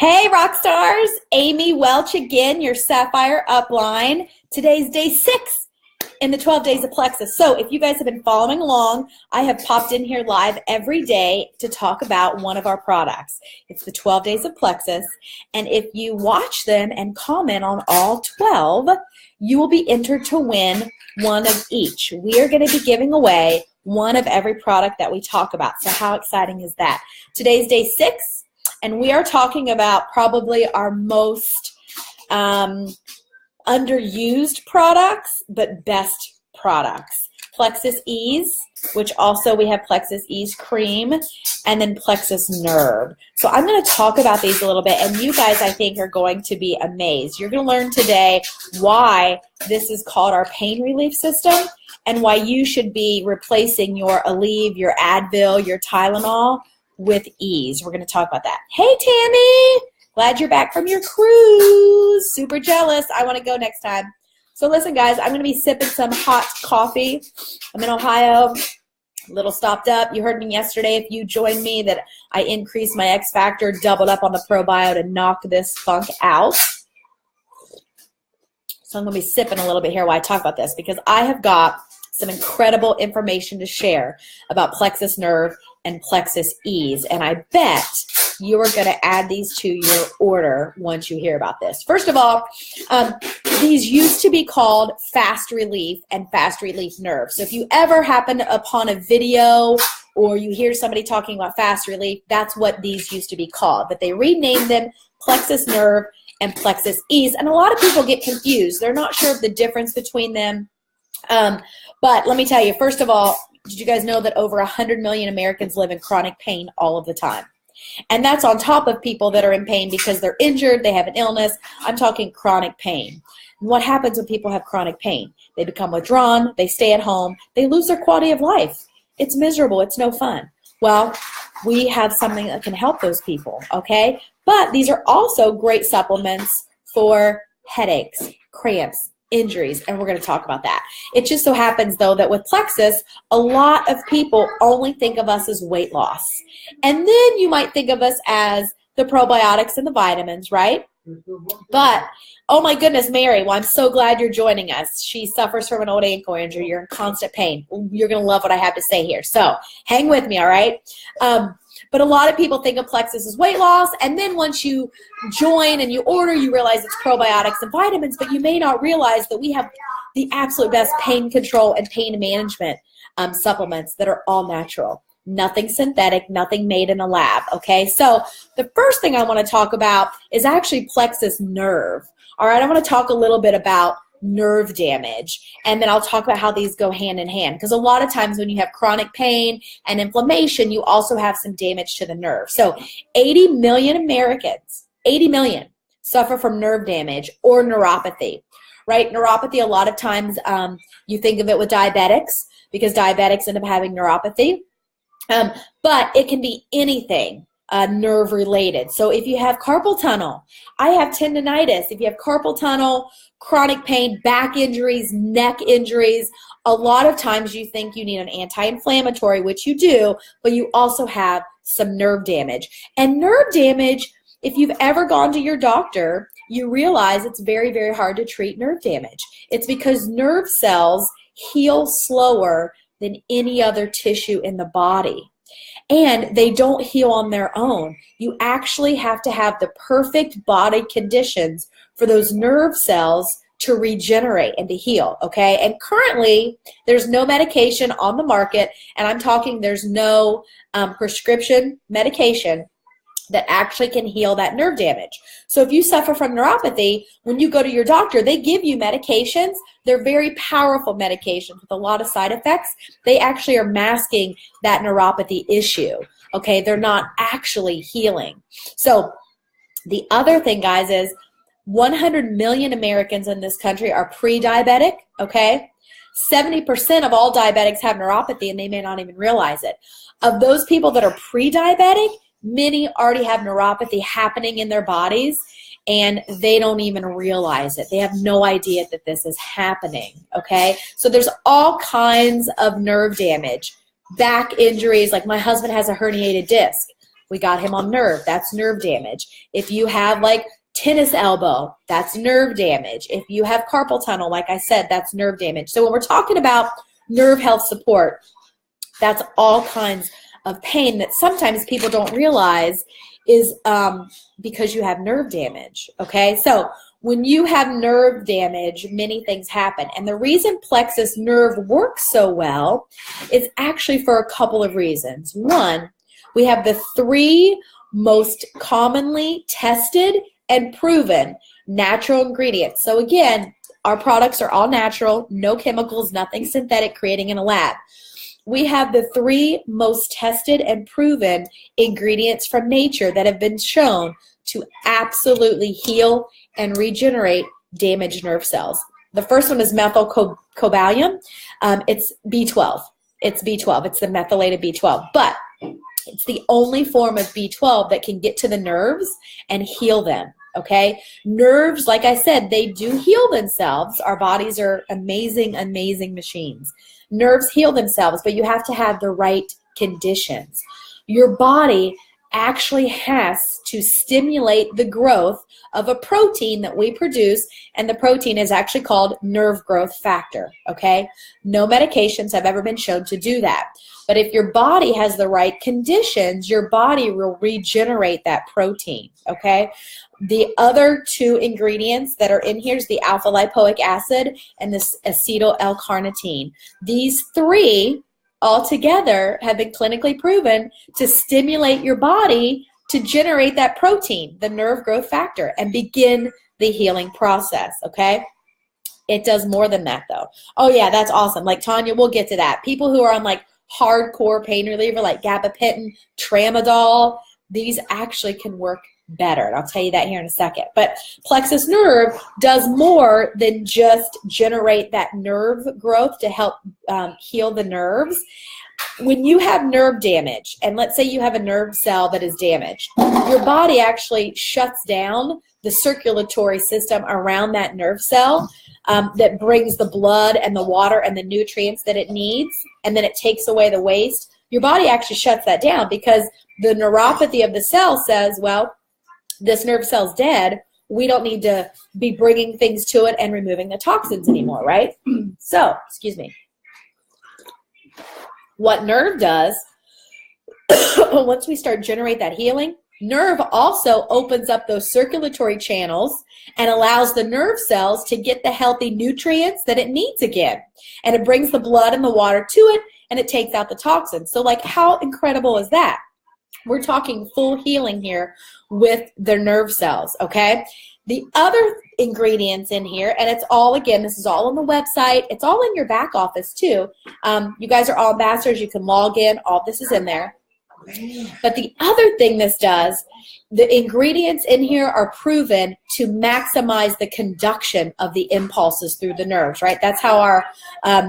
Hey, rock stars! Amy Welch again, your Sapphire upline. Today's day 6 in the 12 days of Plexus. So if you guys have been following along, I have popped in here live every day to talk about one of our products. It's the 12 days of Plexus, and if you watch them and comment on all 12, you will be entered to win one of each. We are going to be giving away one of every product that we talk about. So how exciting is that? Today's day 6. And we are talking about probably our most underused products, but best products. Plexus Ease, which also we have Plexus Ease Cream, and then Plexus Nerve. So I'm going to talk about these a little bit, and you guys, I think, are going to be amazed. You're going to learn today why this is called our pain relief system and why you should be replacing your Aleve, your Advil, your Tylenol with ease. We're going to talk about that. Hey, Tammy! Glad you're back from your cruise. Super jealous. I want to go next time. So listen, guys, I'm going to be sipping some hot coffee. I'm in Ohio, a little stopped up. You heard me yesterday, if you joined me, that I increased my X Factor, doubled up on the ProBio to knock this funk out. So I'm going to be sipping a little bit here while I talk about this, because I have got some incredible information to share about Plexus Nerve and Plexus Ease, and I bet you are going to add these to your order once you hear about this. First of all, these used to be called Fast Relief and Fast Relief Nerve. So if you ever happen upon a video or you hear somebody talking about Fast Relief, that's what these used to be called. But they renamed them Plexus Nerve and Plexus Ease, and a lot of people get confused. They're not sure of the difference between them. But let me tell you, first of all, did you guys know that over 100 million Americans live in chronic pain all of the time? And that's on top of people that are in pain because they're injured, they have an illness. I'm talking chronic pain. And what happens when people have chronic pain? They become withdrawn, they stay at home, they lose their quality of life. It's miserable, it's no fun. Well, we have something that can help those people, okay? But these are also great supplements for headaches, cramps, injuries, and we're going to talk about that. It just so happens, though, that with Plexus, a lot of people only think of us as weight loss. And then you might think of us as the probiotics and the vitamins, right? But, oh my goodness, Mary, well, I'm so glad you're joining us. She suffers from an old ankle injury. You're in constant pain. You're going to love what I have to say here. So hang with me, all right? But a lot of people think of Plexus as weight loss, and then once you join and you order, you realize it's probiotics and vitamins, but you may not realize that we have the absolute best pain control and pain management supplements that are all natural. Nothing synthetic, nothing made in a lab, okay? So the first thing I want to talk about is actually Plexus Nerve. All right, I want to talk a little bit about nerve damage, and then I'll talk about how these go hand in hand, because a lot of times when you have chronic pain and inflammation, you also have some damage to the nerve. So 80 million Americans, 80 million, suffer from nerve damage or neuropathy, right? Neuropathy, a lot of times you think of it with diabetics, because diabetics end up having neuropathy, but it can be anything nerve related. So if you have carpal tunnel, I have tendonitis. If you have carpal tunnel, chronic pain, back injuries, neck injuries, a lot of times you think you need an anti-inflammatory, which you do, but you also have some nerve damage. And nerve damage, if you've ever gone to your doctor, you realize it's very, very hard to treat nerve damage. It's because nerve cells heal slower than any other tissue in the body. And they don't heal on their own. You actually have to have the perfect body conditions for those nerve cells to regenerate and to heal, okay? And currently, there's no medication on the market, and I'm talking there's no prescription medication that actually can heal that nerve damage. So if you suffer from neuropathy, when you go to your doctor, they give you medications. They're very powerful medications with a lot of side effects. They actually are masking that neuropathy issue, okay? They're not actually healing. So the other thing, guys, is 100 million Americans in this country are pre-diabetic, okay? 70% of all diabetics have neuropathy, and they may not even realize it. Of those people that are pre-diabetic, many already have neuropathy happening in their bodies, and they don't even realize it. They have no idea that this is happening, okay? So there's all kinds of nerve damage, back injuries, like my husband has a herniated disc. we got him on nerve. That's nerve damage. If you have like tennis elbow, that's nerve damage. If you have carpal tunnel, like I said, that's nerve damage. So when we're talking about nerve health support, that's all kinds of pain that sometimes people don't realize is because you have nerve damage, okay? So when you have nerve damage, many things happen. And the reason Plexus Nerve works so well is actually for a couple of reasons. One, we have the 3 most commonly tested and proven natural ingredients. So again, our products are all natural, no chemicals, nothing synthetic creating in a lab. We have the 3 most tested and proven ingredients from nature that have been shown to absolutely heal and regenerate damaged nerve cells. The first one is methylcobalamin. It's B12. It's B12. It's the methylated B12. But it's the only form of B12 that can get to the nerves and heal them. Okay? Nerves, like I said, they do heal themselves. Our bodies are amazing, amazing machines. Nerves heal themselves, but you have to have the right conditions. Your body actually has to stimulate the growth of a protein that we produce, and the protein is actually called nerve growth factor, okay? No medications have ever been shown to do that. But if your body has the right conditions, your body will regenerate that protein, okay? The other 2 ingredients that are in here is the alpha lipoic acid and this acetyl L-carnitine. These 3 altogether have been clinically proven to stimulate your body to generate that protein, the nerve growth factor, and begin the healing process, okay? It does more than that, though. Oh, yeah, that's awesome. Like, Tanya, we'll get to that. People who are on, like, hardcore pain reliever like gabapentin, tramadol, these actually can work better. And I'll tell you that here in a second. But Plexus Nerve does more than just generate that nerve growth to help heal the nerves. When you have nerve damage, and let's say you have a nerve cell that is damaged, your body actually shuts down the circulatory system around that nerve cell that brings the blood and the water and the nutrients that it needs, and then it takes away the waste. Your body actually shuts that down because the neuropathy of the cell says, well, this nerve cell's dead. We don't need to be bringing things to it and removing the toxins anymore, right? So, excuse me. What nerve does, once we start generate that healing, nerve also opens up those circulatory channels and allows the nerve cells to get the healthy nutrients that it needs again. And it brings the blood and the water to it, and it takes out the toxins. So, like, how incredible is that? We're talking full healing here with their nerve cells, okay? The other ingredients in here, and it's all, again, this is all on the website. It's all in your back office, too. You guys are all ambassadors. You can log in. All this is in there. But the other thing this does, the ingredients in here are proven to maximize the conduction of the impulses through the nerves, right? That's how our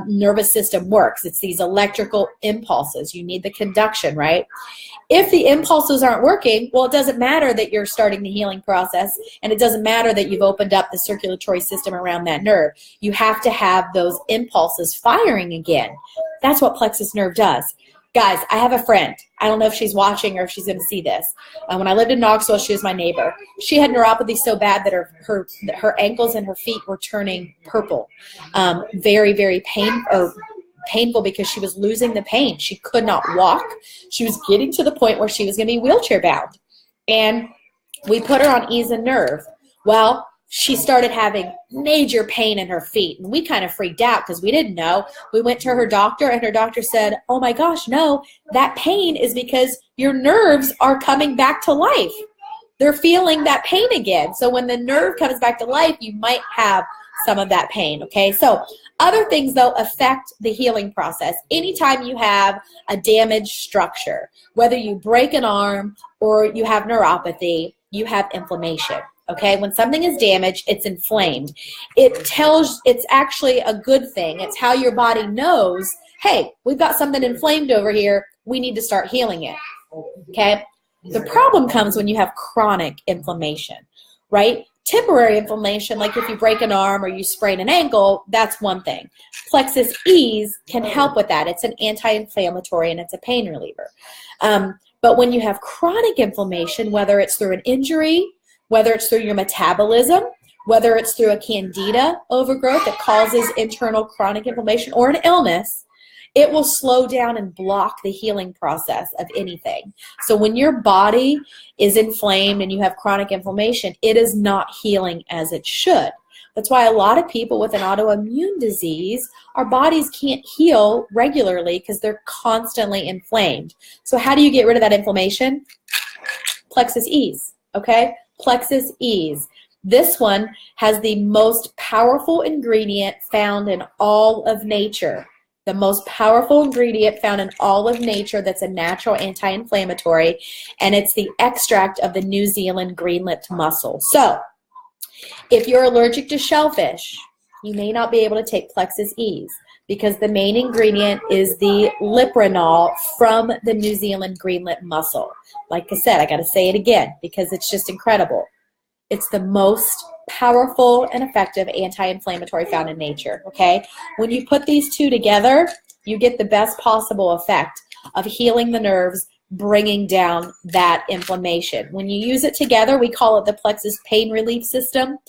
nervous system works. It's these electrical impulses. You need the conduction, right? If the impulses aren't working, well, it doesn't matter that you're starting the healing process, and it doesn't matter that you've opened up the circulatory system around that nerve. You have to have those impulses firing again. That's what Plexus Nerve does. Guys, I have a friend. I don't know if she's watching or if she's going to see this. When I lived in Knoxville, she was my neighbor. She had neuropathy so bad that her ankles and her feet were turning purple. Very, very painful because she was losing the pain. She could not walk. She was getting to the point where she was going to be wheelchair bound. And we put her on Ease and Nerve. Well, she started having major pain in her feet, and we kind of freaked out because we didn't know. We went to her doctor, and her doctor said, oh my gosh, no, that pain is because your nerves are coming back to life. They're feeling that pain again. So when the nerve comes back to life, you might have some of that pain, okay? So other things, though, affect the healing process. Anytime you have a damaged structure, whether you break an arm or you have neuropathy, you have inflammation. Okay, when something is damaged, it's inflamed. It's actually a good thing. It's how your body knows, hey, we've got something inflamed over here. We need to start healing it. Okay, the problem comes when you have chronic inflammation, right? Temporary inflammation, like if you break an arm or you sprain an ankle, that's one thing. Plexus Ease can help with that. It's an anti-inflammatory and it's a pain reliever. But when you have chronic inflammation, whether it's through an injury, whether it's through your metabolism, whether it's through a candida overgrowth that causes internal chronic inflammation or an illness, it will slow down and block the healing process of anything. So when your body is inflamed and you have chronic inflammation, it is not healing as it should. That's why a lot of people with an autoimmune disease, our bodies can't heal regularly because they're constantly inflamed. So how do you get rid of that inflammation? Plexus Ease, okay? Plexus Ease. This one has the most powerful ingredient found in all of nature. The most powerful ingredient found in all of nature that's a natural anti-inflammatory, and it's the extract of the New Zealand green-lipped mussel. So, if you're allergic to shellfish, you may not be able to take Plexus Ease because the main ingredient is the lipronol from the New Zealand green-lipped mussel. Like I said, I got to say it again because it's just incredible. It's the most powerful and effective anti-inflammatory found in nature, okay? When you put these two together, you get the best possible effect of healing the nerves, bringing down that inflammation. When you use it together, we call it the Plexus Pain Relief System.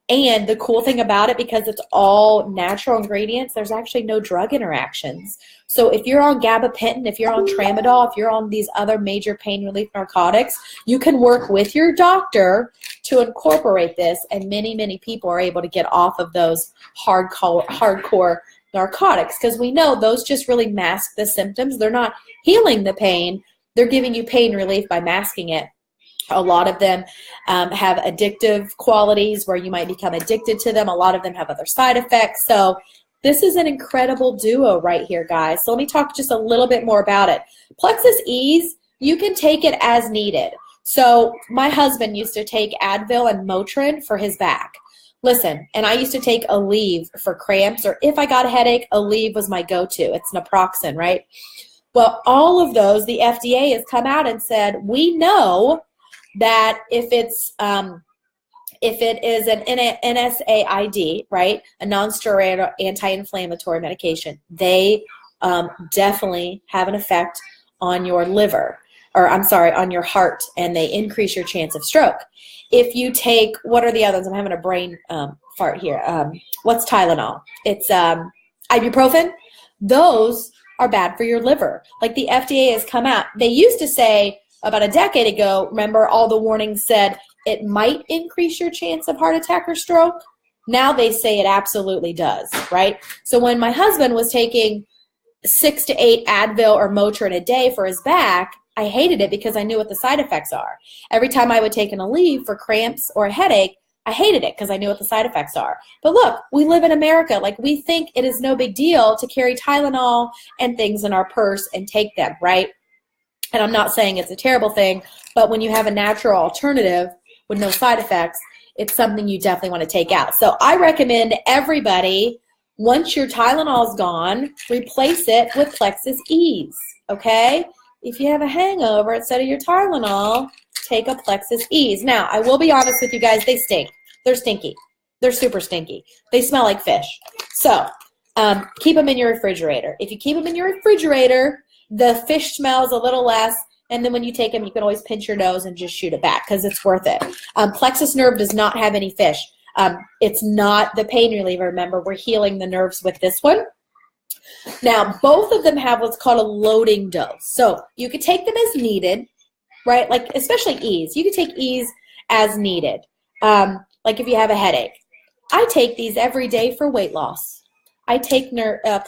And the cool thing about it, because it's all natural ingredients, there's actually no drug interactions. So if you're on gabapentin, if you're on tramadol, if you're on these other major pain relief narcotics, you can work with your doctor to incorporate this, and many, many people are able to get off of those hardcore narcotics because we know those just really mask the symptoms. They're not healing the pain. They're giving you pain relief by masking it. A lot of them have addictive qualities where you might become addicted to them. A lot of them have other side effects. So this is an incredible duo right here, guys. So let me talk just a little bit more about it. Plexus Ease, you can take it as needed. So my husband used to take Advil and Motrin for his back. Listen, and I used to take Aleve for cramps, or if I got a headache, Aleve was my go-to. It's naproxen, right? Well, all of those, the FDA has come out and said, we know that if it is an NSAID, right, a non-steroidal anti-inflammatory medication, they definitely have an effect on your liver, or I'm sorry, on your heart, and they increase your chance of stroke. If you take, what are the others? I'm having a brain fart here. What's Tylenol? It's ibuprofen. Those are bad for your liver. Like the FDA has come out. They used to say, about a decade ago, remember all the warnings said it might increase your chance of heart attack or stroke? Now they say it absolutely does, right? So when my husband was taking 6 to 8 Advil or Motrin a day for his back, I hated it because I knew what the side effects are. Every time I would take an Aleve for cramps or a headache, I hated it because I knew what the side effects are. But look, we live in America. Like, we think it is no big deal to carry Tylenol and things in our purse and take them, right? And I'm not saying it's a terrible thing, but when you have a natural alternative with no side effects, it's something you definitely want to take out. So I recommend everybody, once your Tylenol is gone, replace it with Plexus Ease, okay? If you have a hangover, instead of your Tylenol, take a Plexus Ease. Now, I will be honest with you guys, they stink. They're stinky. They're super stinky. They smell like fish. So keep them in your refrigerator. If you keep them in your refrigerator, the fish smells a little less, and then when you take them, you can always pinch your nose and just shoot it back because it's worth it. Plexus Nerve does not have any fish. It's not the pain reliever. Remember, we're healing the nerves with this one. Now, both of them have what's called a loading dose. So you could take them as needed, right? Like, especially Ease. You could take Ease as needed. Like if you have a headache. I take these every day for weight loss. I take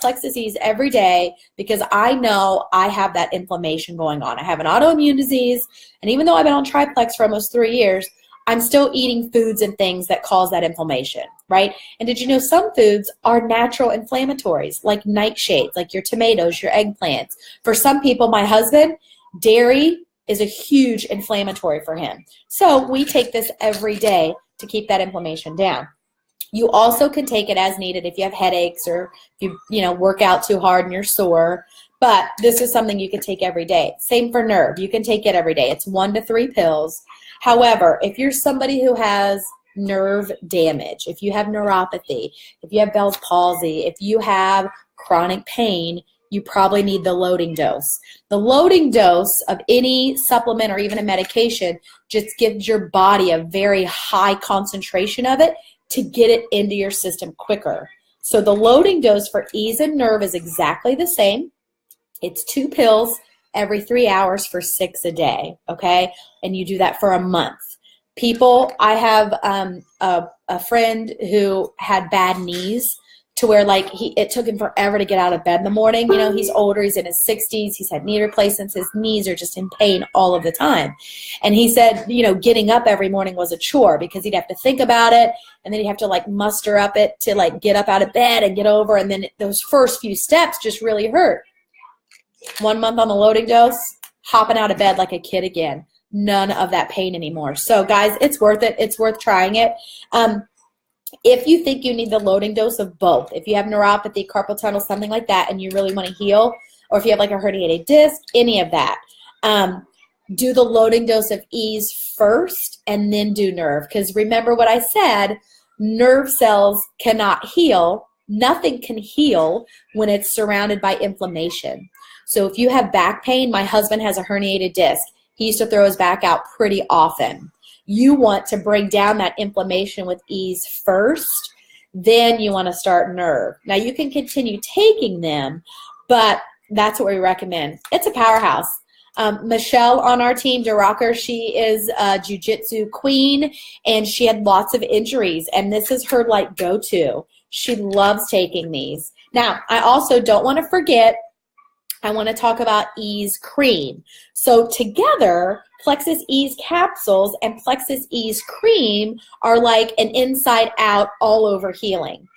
Plexus Ease every day because I know I have that inflammation going on. I have an autoimmune disease, and even though I've been on Triplex for almost 3 years, I'm still eating foods and things that cause that inflammation, right? And did you know some foods are natural inflammatories, like nightshades, like your tomatoes, your eggplants. For some people, my husband, dairy is a huge inflammatory for him. So we take this every day to keep that inflammation down. You also can take it as needed if you have headaches or if you work out too hard and you're sore. But this is something you can take every day. Same for Nerve. You can take it every day. It's 1 to 3 pills. However, if you're somebody who has nerve damage, if you have neuropathy, if you have Bell's palsy, if you have chronic pain, you probably need the loading dose. The loading dose of any supplement or even a medication just gives your body a very high concentration of it to get it into your system quicker. So the loading dose for ease and nerve is exactly the same. It's 2 pills every 3 hours for 6 a day, okay? And you do that for a month. People, I have a friend who had bad knees to where like it took him forever to get out of bed in the morning. You know, he's older, he's in his 60s, he's had knee replacements, his knees are just in pain all of the time. And he said, you know, getting up every morning was a chore because he'd have to think about it, and then he'd have to like muster up it to like get up out of bed and get over, and then those first few steps just really hurt. 1 month on the loading dose, hopping out of bed like a kid again. None of that pain anymore. So guys, it's worth it. It's worth trying it. If you think you need the loading dose of both, if you have neuropathy, carpal tunnel, something like that, and you really want to heal, or if you have like a herniated disc, any of that, do the loading dose of ease first and then do nerve. Because remember what I said, nerve cells cannot heal. Nothing can heal when it's surrounded by inflammation. So if you have back pain, my husband has a herniated disc. He used to throw his back out pretty often. You want to bring down that inflammation with ease first, then you want to start nerve. Now you can continue taking them, but that's what we recommend. It's a powerhouse. Michelle on our team, DeRocker, she is a jiu-jitsu queen, and she had lots of injuries, and this is her like go-to. She loves taking these. Now, I also don't want to forget, I want to talk about Ease Cream. So together, Plexus Ease capsules and Plexus Ease Cream are like an inside-out, all-over healing.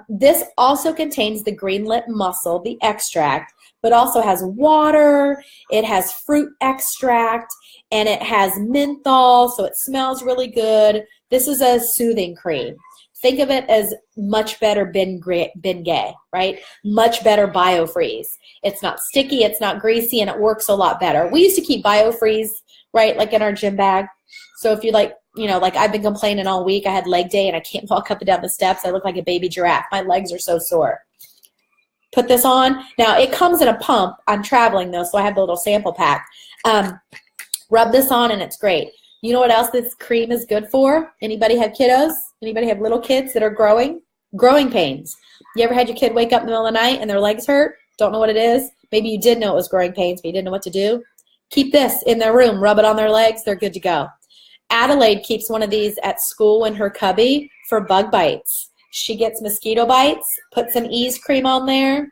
This also contains the green lip mussel, the extract, but also has water, it has fruit extract, and it has menthol, so it smells really good. This is a soothing cream. Think of it as much better Bengay, right? Much better BioFreeze. It's not sticky, it's not greasy, and it works a lot better. We used to keep BioFreeze, right, like in our gym bag. So if you like, you know, like I've been complaining all week, I had leg day and I can't walk up and down the steps. I look like a baby giraffe. My legs are so sore. Put this on. Now it comes in a pump. I'm traveling though, so I have the little sample pack. Rub this on and it's great. You know what else this cream is good for? Anybody have kiddos? Anybody have little kids that are growing? Growing pains. You ever had your kid wake up in the middle of the night and their legs hurt? Don't know what it is? Maybe you did know it was growing pains, but you didn't know what to do? Keep this in their room. Rub it on their legs. They're good to go. Adelaide keeps one of these at school in her cubby for bug bites. She gets mosquito bites, put some Ease cream on there,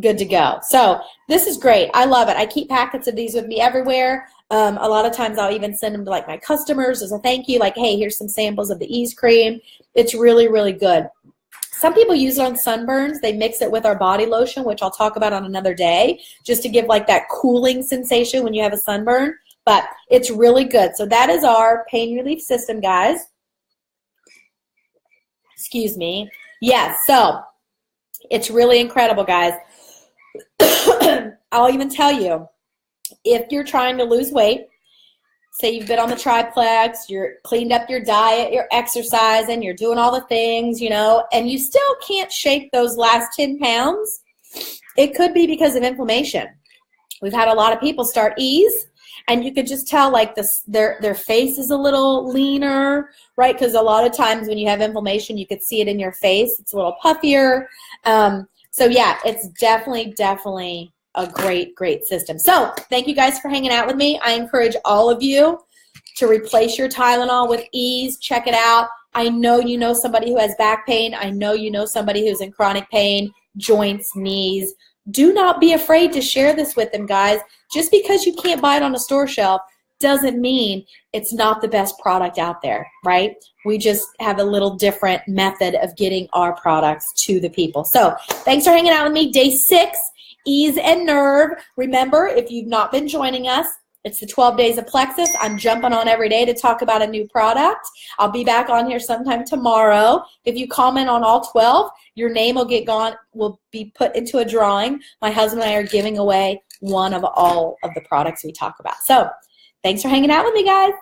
good to go. So this is great. I love it. I keep packets of these with me everywhere. A lot of times I'll even send them to like my customers as a thank you, like, hey, here's some samples of the Ease cream. It's really, really good. Some people use it on sunburns. They mix it with our body lotion, which I'll talk about on another day, just to give like that cooling sensation when you have a sunburn. But it's really good. So that is our pain relief system, guys. Excuse me. Yes, so it's really incredible, guys. I'll even tell you, if you're trying to lose weight, say you've been on the triplex, you're cleaned up your diet, you're exercising, you're doing all the things, you know, and you still can't shake those last 10 pounds, it could be because of inflammation. We've had a lot of people start Ease, and you could just tell like this, their face is a little leaner, right? Because a lot of times when you have inflammation, you could see it in your face. It's a little puffier. So yeah, it's definitely a great system. So thank you guys for hanging out with me. I encourage all of you to replace your Tylenol with Ease. Check it out. I know you know somebody who has back pain. I know you know somebody who's in chronic pain, joints, knees. Do not be afraid to share this with them, guys. Just because you can't buy it on a store shelf doesn't mean it's not the best product out there, right? We just have a little different method of getting our products to the people. So thanks for hanging out with me. Day 6, Ease and Nerve. Remember, if you've not been joining us, it's the 12 days of Plexus. I'm jumping on every day to talk about a new product. I'll be back on here sometime tomorrow. If you comment on all 12, your name will be put into a drawing. My husband and I are giving away one of all of the products we talk about. So thanks for hanging out with me, guys.